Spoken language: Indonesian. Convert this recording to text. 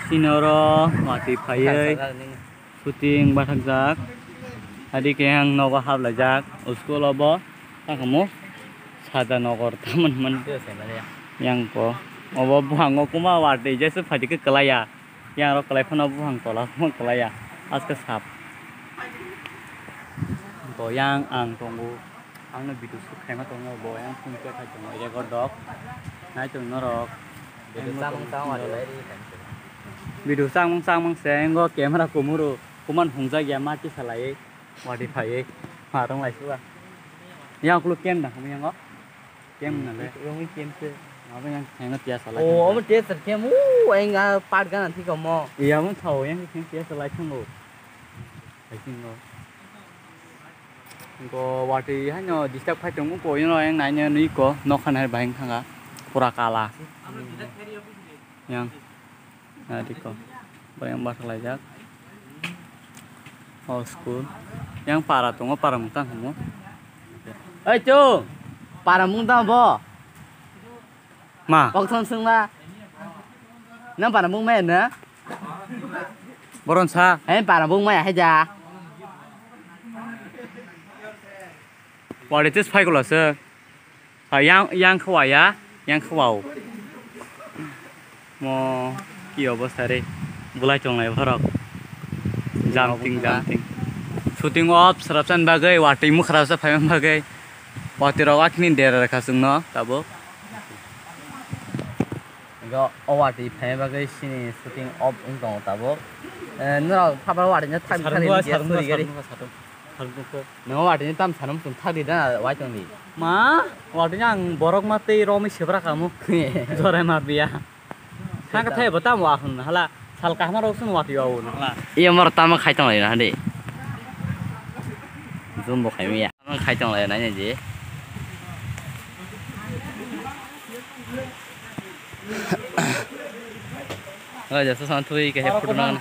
Sinoro mati phai shooting bathak jak adi ke ang nogo habla jak usko lobo takamu sada nogor taman man yang ko obo buhango kuma wate jesu phadi ke kelaya yang ro kelai phano buhang tola phon kelaya aska sap bo yang ang tongu angno bidu su khaima tongo bo yang phunke khai tongo record dok nai tung norok video sang mang seng go camera kumuru kuman hungja ya mati salai wadi phai marong lai suwa yang kulu kem dah kamu yang go kem na le yang kem se apa yang hang tia salai oh mà tia sật kem anh part cái nanti kamu iya mun thau yang tia salai thungo ai singo go wadi hanyo disturb khai tongo ko yo yang nanya ni ko nokhan hai bahing thanga pura kala yang nah diko bayang basak lajak old school yang para tungo para mutang kamu ơi chú para mung tao bo ma bọc thon sưng la nang para mung mẹ nữa boron sa hay para mung mẹ hay già wadi tis phai ko la se yang khwaya yang khwau mo ki অবস্থা রে বুলাই চংলাই ভরক jumping shooting off serapsan bagai wati mu kharasa phaiman bagai wati rawat ni dera rakha sungno tabo go awati phai bagai sini shooting off ungtong tabo no phaba wati nya thak thak ni suri gari no wati ni tam sanam tum thak di da wa chong di ma wati yang borok mate romi sebra kamu jore ma biya sang thai batam wa hun hala sal kahma rosun wati wa un hala iya mar tama khai tong lai na de zoom bo khai mi ya khai tong lai na nya ji giờ số sang thui cái hẹp phụ nang